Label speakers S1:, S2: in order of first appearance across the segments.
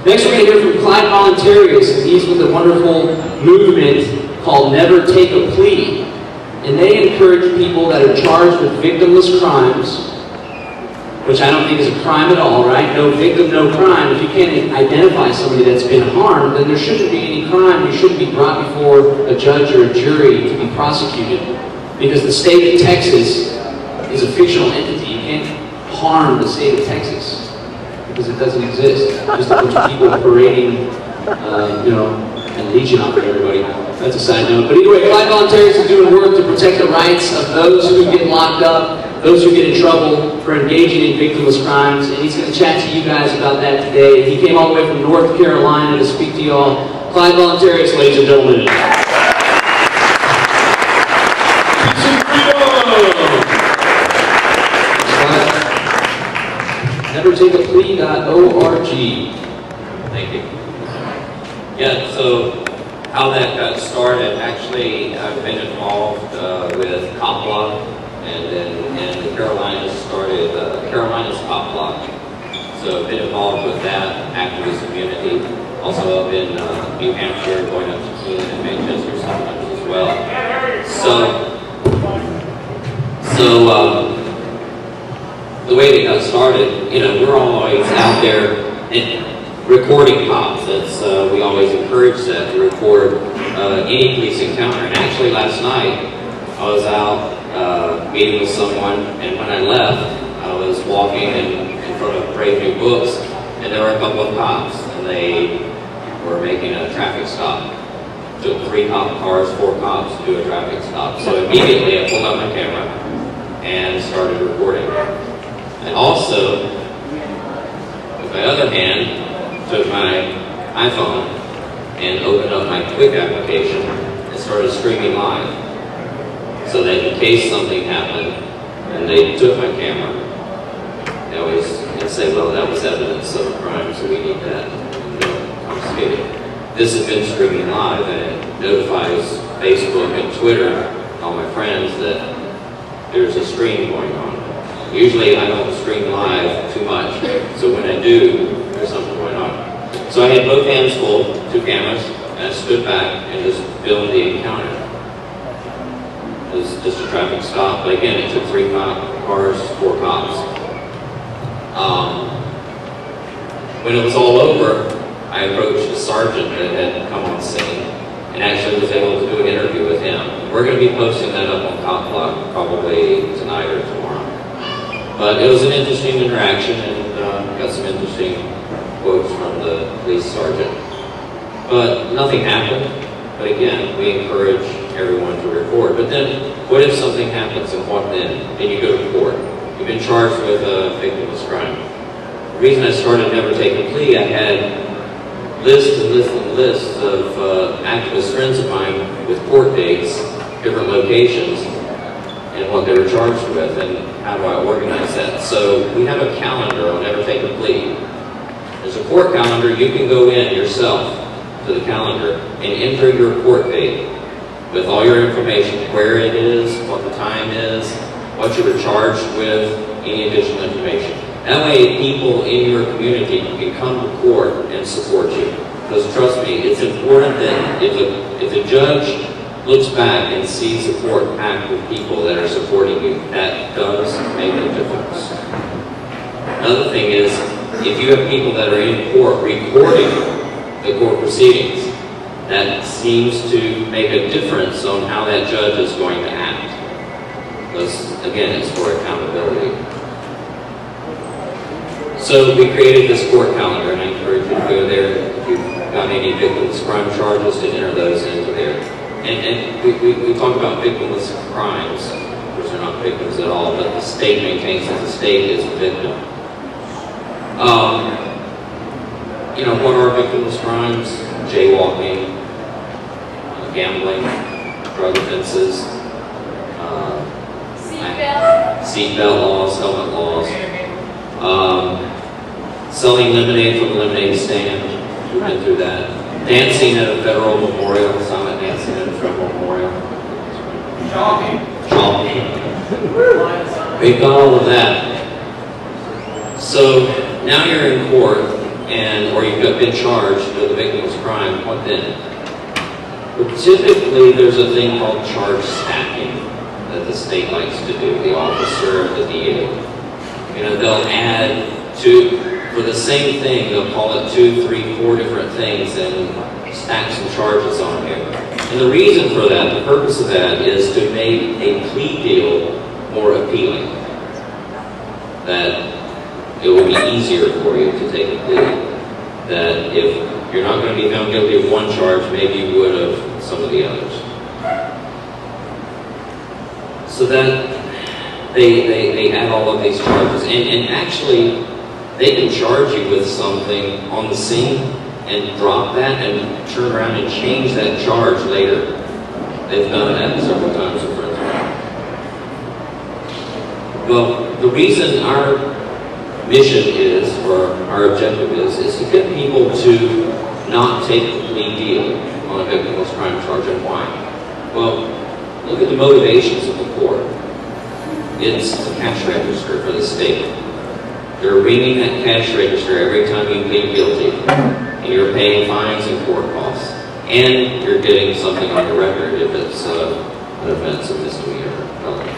S1: Next, we're going to hear from Clyde Voluntarius, and he's with a wonderful movement called Never Take a Plea. And they encourage people that are charged with victimless crimes, which I don't think is a crime at all, right? No victim, no crime. If you can't identify somebody that's been harmed, then there shouldn't be any crime. You shouldn't be brought before a judge or a jury to be prosecuted. Because the state of Texas is a fictional entity. You can't harm the state of Texas because it doesn't exist. Just a bunch of people parading, and leeching off of everybody. That's a side note. But anyway, Plea Voluntarius is doing work to protect the rights of those who get locked up, those who get in trouble for engaging in victimless crimes, and he's going to chat to you guys about that today. He came all the way from North Carolina to speak to y'all. Plea Voluntarius, ladies and gentlemen. NeverTakeAPlea.org.
S2: Thank you. Yeah, so how that got started, actually I've been involved with Plea, and then in the Carolinas started Carolinas Plea. So I've been involved with that activist community. Also up in New Hampshire, going up to Keene and Manchester sometimes as well. So the way they got started, we're always out there recording cops. That's we always encourage that, to record any police encounter. And actually last night I was out meeting with someone, and when I left I was walking in front of Brave New Books, and there were a couple of cops, and they were making a traffic stop. Took 3 cop cars, 4 cops to do a traffic stop. So immediately I pulled out my camera and started recording. And also, with my other hand, took my iPhone and opened up my Quick application and started streaming live. So that in case something happened and they took my camera, they always say, well, that was evidence of a crime, so we need that confiscated. This has been streaming live, and it notifies Facebook and Twitter, all my friends, that there's a stream going on. Usually I don't stream live too much, so when I do, there's something going on. So I had both hands full, 2 cameras, and I stood back and just filmed the encounter. It was just a traffic stop, but again, it took 3 cars, 4 cops. When it was all over, I approached a sergeant that had come on scene and actually was able to do an interview with him. We're going to be posting that up on Cop Blog probably tonight or tomorrow. But it was an interesting interaction, and got some interesting quotes from the police sergeant. But nothing happened. But again, we encourage everyone to record. But then, what if something happens, and what then? Then you go to court. You've been charged with a victimless crime. The reason I started Never Take a Plea, I had lists and lists and lists of activist friends of mine with court dates, different locations, and what they were charged with, and how do I organize that. So we have a calendar on Never Take a Plea. There's a court calendar. You can go in yourself to the calendar and enter your court date with all your information, where it is, what the time is, what you were charged with, any additional information. That way people in your community can come to court and support you. Because trust me, it's important that if a judge looks back and sees the court packed with people that are supporting you, that does make a difference. Another thing is, if you have people that are in court recording the court proceedings, that seems to make a difference on how that judge is going to act. Because, again, it's for accountability. So we created this court calendar, and I encourage you to go there. If you've got any victimless crime charges, to enter those into there. And we talk about victimless crimes, which are not victims at all, but the state maintains that the state is a victim. What are victimless crimes? Jaywalking, gambling, drug offenses, seatbelt laws, helmet laws, selling lemonade from a lemonade stand. We've been through that. Dancing at a federal memorial, silent dancing at a federal memorial. Jogging. We've got all of that. So now you're in court, or you've been charged with a victimless crime, what then? But typically, there's a thing called charge stacking that the state likes to do, the officer, the DA. They'll add for the same thing, they'll call it 2, 3, 4 different things and stack some charges on you. And the reason for that, the purpose of that, is to make a plea deal more appealing. That it will be easier for you to take a plea. That if you're not going to be found guilty of one charge, maybe you would of some of the others. So that they add all of these charges. And actually, they can charge you with something on the scene and drop that and turn around and change that charge later. They've done that several times with friends. Well, the reason our mission is, or our objective is to get people to not take the plea deal on a victimless crime charge. And why? Well, look at the motivations of the court. It's the cash register for the state. They're ringing that cash register every time you plead guilty, and you're paying fines and court costs, and you're getting something on your record if it's an offense, a misdemeanor, or felony.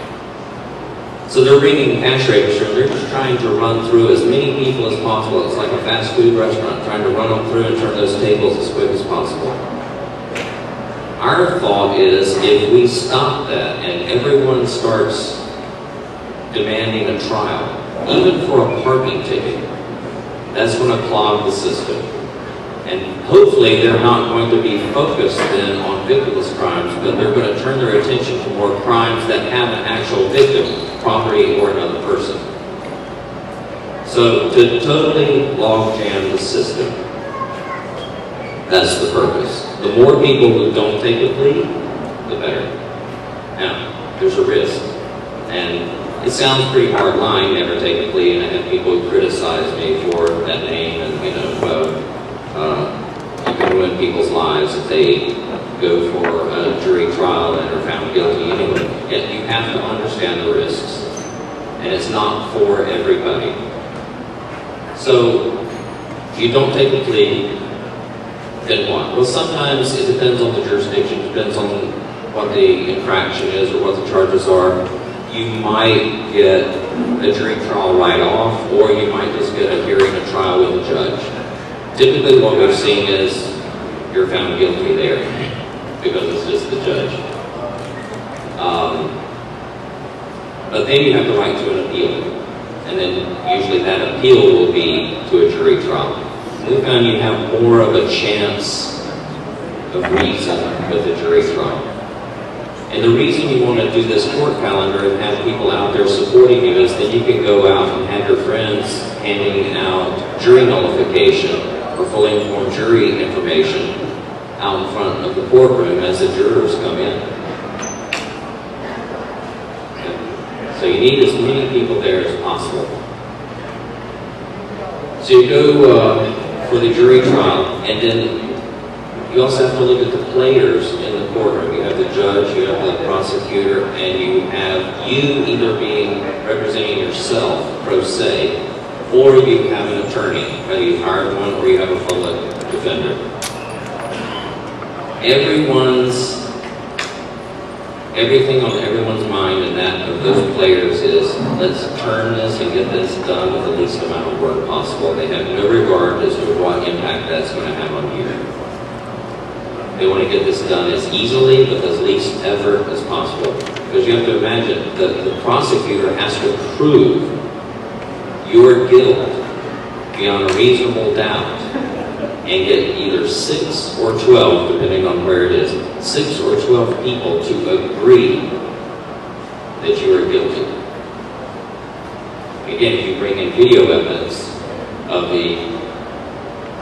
S2: So they're ringing the cash register, and they're just trying to run through as many people as possible. It's like a fast food restaurant, trying to run them through and turn those tables as quick as possible. Our thought is, if we stop that and everyone starts demanding a trial, even for a parking ticket, that's going to clog the system. And hopefully they're not going to be focused then on victimless crimes, but they're going to turn their attention to more crimes that have an actual victim, property, or another person. So to totally log jam the system, that's the purpose. The more people who don't take a plea, the better. Now, there's a risk. And it sounds pretty hard line, never take a plea, and I have people who criticize me for that name, and you can ruin people's lives if they go for a jury trial and are found guilty anyway. Yet you have to understand the risks, and it's not for everybody. So, if you don't take a plea, then what? Well, sometimes it depends on the jurisdiction, depends on what the infraction is or what the charges are. You might get a jury trial right off, or you might just get a hearing, a trial with a judge. Typically what we've seen is you're found guilty there because it's just the judge. But then you have the right to an appeal. And then usually that appeal will be to a jury trial. We found you have more of a chance of reason with a jury trial. And the reason you want to do this court calendar and have people out there supporting you is that you can go out and have your friends handing out jury nullification or fully informed jury information out in front of the courtroom as the jurors come in. So you need as many people there as possible. So you go for the jury trial, and then you also have to look at the players in the courtroom. You have the judge, you have the prosecutor, and you have you either being representing yourself, pro se, or you have an attorney, whether you've hired one or you have a public defender. Everything on everyone's mind and that of those players is, let's turn this and get this done with the least amount of work possible. They have no regard as to what impact that's going to have on you. They want to get this done as easily with as least effort as possible. Because you have to imagine that the prosecutor has to prove your guilt beyond a reasonable doubt and get either 6 or 12, depending on where it is, 6 or 12 people to agree that you are guilty. Again, if you bring in video evidence of the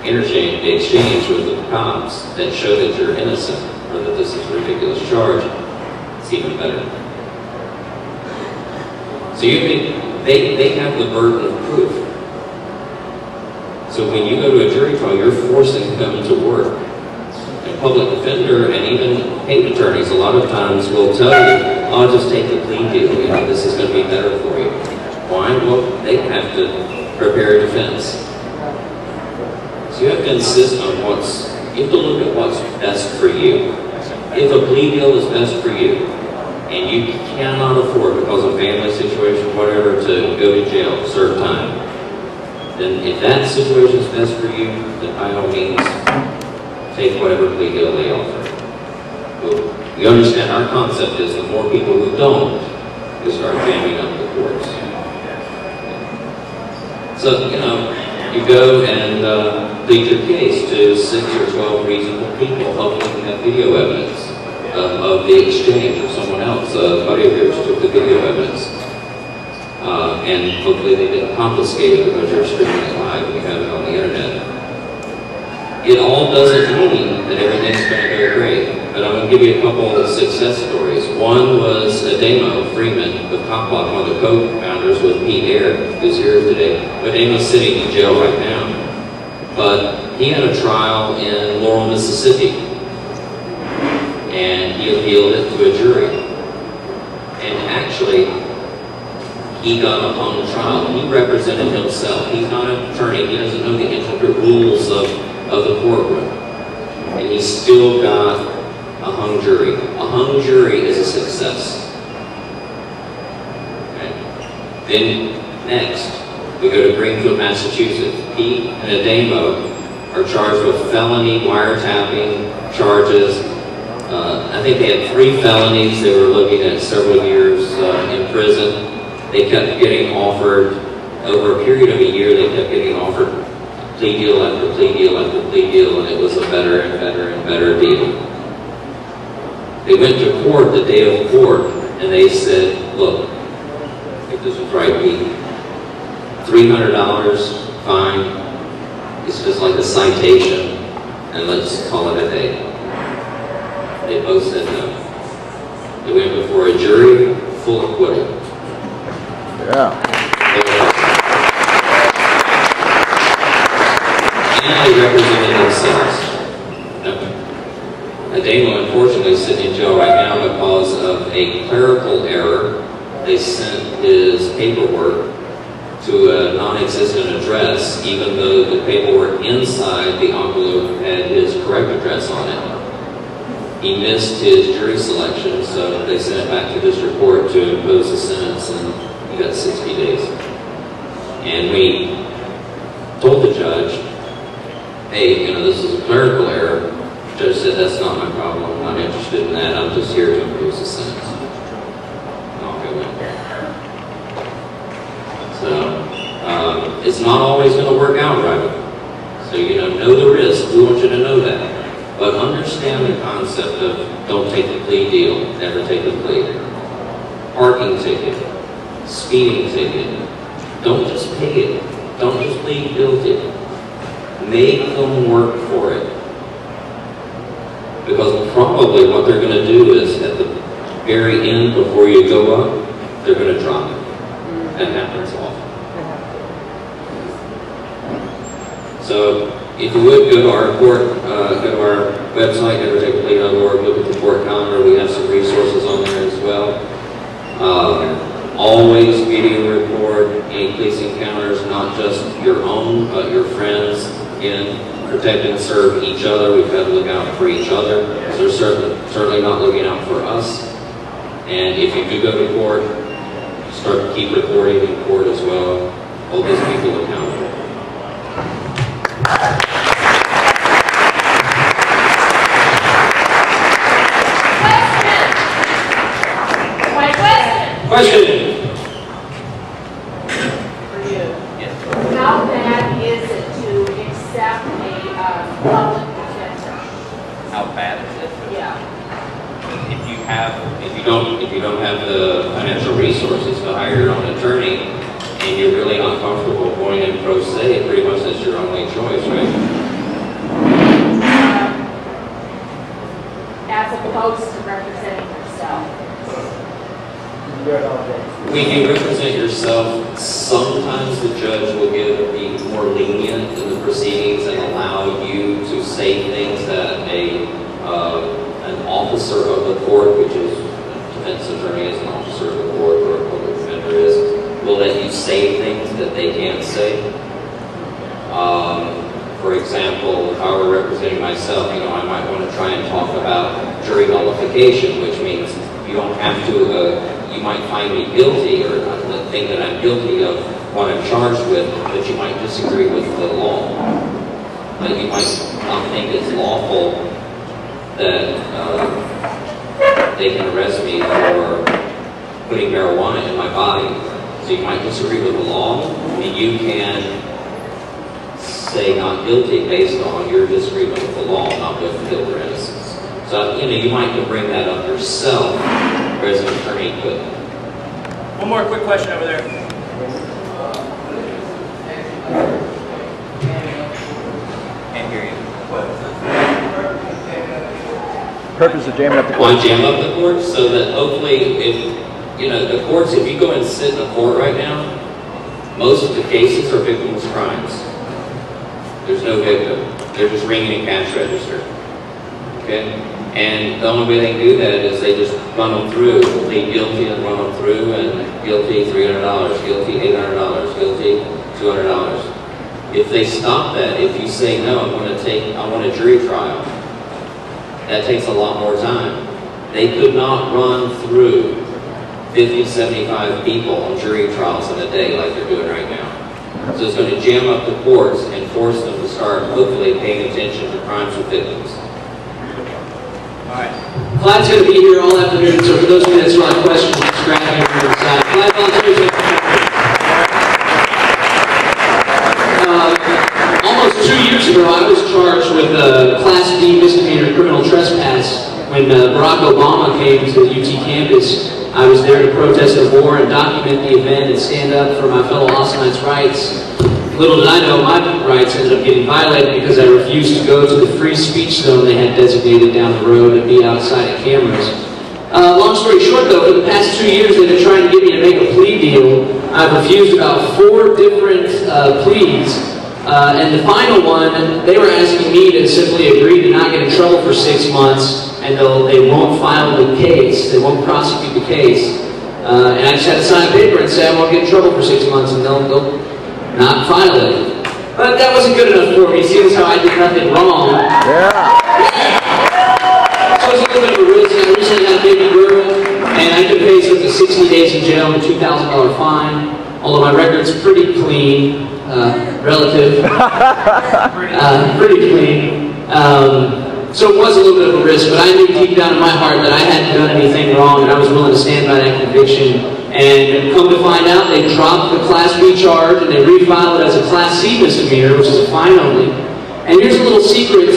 S2: exchange with the cops that show that you're innocent or that this is a ridiculous charge, it's even better. So you think they have the burden of proof. So when you go to a jury trial, you're forcing them to work. And public defender and even paid attorneys a lot of times will tell you, "I'll just take the plea deal, this is going to be better for you." Why? Well, they have to prepare a defense. So you have to insist on you have to look at what's best for you. If a plea deal is best for you, and you cannot afford, because of family situation, whatever, to go to jail, serve time, then if that situation is best for you, then by all means, take whatever plea deal they offer. But we understand our concept is the more people who don't, we start jamming up the courts. So, you know, you go and plead your case to 6 or 12 reasonable people, hopefully you have video evidence of the exchange of someone else. A buddy of yours took the video evidence. And hopefully they didn't confiscate it because you're streaming it live and you have it on the internet. It all doesn't mean that everything's going to go great. But I'm going to give you a couple of success stories. One was Ademo Freeman with Cockblock, one of the co-founders with Pete Air, who's here today. Ademo's sitting in jail right now. But he had a trial in Laurel, Mississippi. And he appealed it to a jury. And actually, he got up on the trial. He represented himself. He's not an attorney. He doesn't know the intricate rules of the courtroom. And he still got a hung jury. A hung jury is a success. Okay. Then next, we go to Greenfield, Massachusetts. Pete and Ademo are charged with felony wiretapping charges. I think they had 3 felonies. They were looking at several years in prison. They kept getting offered, over a period of a year, they kept getting offered plea deal after plea deal after plea deal, and it was a better and better and better deal. They went to court the day of court, and they said, look, I think this was right, Pete, $300 fine, it's just like a citation, and let's call it a day. They both said no. They went before a jury, full acquittal.
S3: Yeah.
S2: And they represented themselves. Ademo, unfortunately, is sitting in jail right now because of a clerical error. They sent his paperwork to a non-existent address, even though the paperwork inside the envelope had his correct address on it. He missed his jury selection, so they sent it back to district court to impose a sentence, and he got 60 days. And we told the judge, hey, you know, this is a clerical error. The judge said, that's not my problem. I'm not interested in that. I'm just here to impose a sentence. And off it went. So, it's not always going to work out right. So, you know the risk. We want you to know that. But understand the concept of don't take the plea deal, never take the plea. Parking ticket, speeding ticket, don't just pay it. Don't just plead guilty. Make them work for it. Because probably what they're going to do is at the very end, before you go up, they're going to drop it. That happens often. So, if you would, go to our website, nevertakeaplea.org, look at the court calendar. We have some resources on there as well. Always video record any police encounters, not just your own, but your friends. Again, protect and serve each other. We've got to look out for each other. They're certainly not looking out for us. And if you do go to court, start to keep reporting in court as well. Hold these people accountable. Question.
S4: For you. Yes. How bad is it to accept a public defender?
S2: How bad is it?
S4: Yeah.
S2: If you don't have the financial resources to hire your own attorney, and you're really not comfortable going in pro se, pretty much that's your only choice, right?
S4: As opposed to representing yourself.
S2: When you represent yourself, sometimes the judge will be more lenient in the proceedings and allow you to say things that an officer of the court, which is a defense attorney is an officer of the court or a public defender is, will let you say things that they can't say. For example, if I were representing myself, you know, I might want to try and talk about jury nullification, which means you don't have to, you might find me guilty, or the thing that I'm guilty of, what I'm charged with, but you might disagree with the law. But you might not think it's lawful that they can arrest me for putting marijuana in my body. So you might disagree with the law, and you can say not guilty based on your disagreement with the law, not with guilt or innocence. So, you know, you might bring that up yourself, whereas an attorney could.
S5: One more quick question over there. Can't hear you.
S3: Purpose of jamming up the
S2: Why
S3: courts?
S2: jam up the courts? So that hopefully, if, you know, the courts, if you go and sit in a court right now, most of the cases are victimless crimes. There's no victim. They're just ringing a cash register. Okay? And the only way they can do that is they just run them through, plead guilty and run them through, and guilty $300, guilty $800, guilty $200. If they stop that, if you say no, I want a jury trial, that takes a lot more time. They could not run through 50 to 75 people on jury trials in a day like they're doing right now. So it's going to jam up the courts and force them to start hopefully paying attention to crimes with victims.
S5: All right.
S1: Clyde's going to be here all afternoon, so for those of you that still have questions, just grab him from the side. Clyde volunteers. Almost 2 years ago, I was charged with a Class D misdemeanor criminal trespass. When Barack Obama came to the UT campus, I was there to protest the war and document the event and stand up for my fellow Austinites' rights. Little did I know my rights ended up getting violated because I refused to go to the free speech zone they had designated down the road and be outside of cameras. Long story short though, for the past 2 years they've been trying to get me to make a plea deal. I've refused about 4 different pleas. And the final one, they were asking me to simply agree to not get in trouble for 6 months, and they won't file the case, they won't prosecute the case. And I just had to sign a paper and say I won't get in trouble for 6 months, and they'll not file it. But that wasn't good enough for me, seeing as how I did nothing wrong.
S3: Yeah.
S1: So it's a little bit of a risk. I recently had a baby girl, and I could face up to 60 days in jail and a $2,000 fine, although my record's pretty clean. Relative, pretty clean. So it was a little bit of a risk, but I knew deep down in my heart that I hadn't done anything wrong, and I was willing to stand by that conviction. And come to find out, they dropped the Class B charge and they refiled it as a Class C misdemeanor, which is a fine only. And here's a little secret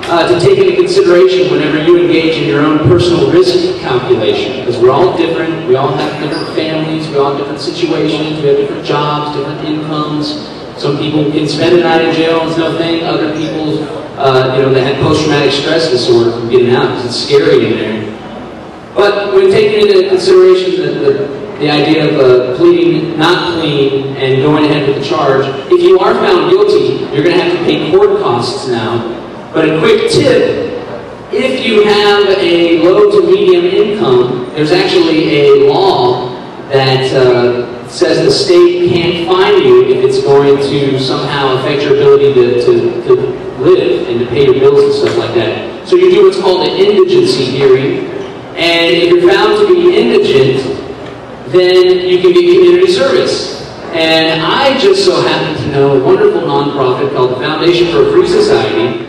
S1: to take into consideration whenever you engage in your own personal risk calculation, because we're all different, we all have different families, we all have different situations, we have different jobs, different incomes. Some people can spend a night in jail and no thing, other people, they had post-traumatic stress disorder from getting out because it's scary in there. But when taking into consideration the idea of pleading not clean and going ahead with the charge, if you are found guilty, you're going to have to pay court costs now. But a quick tip, if you have a low to medium income, there's actually a law that says the state can't fine you if it's going to somehow affect your ability to live and to pay your bills and stuff like that. So you do what's called an indigency hearing, and if you're found to be indigent, then you can get community service. And I just so happen to know a wonderful nonprofit called the Foundation for a Free Society.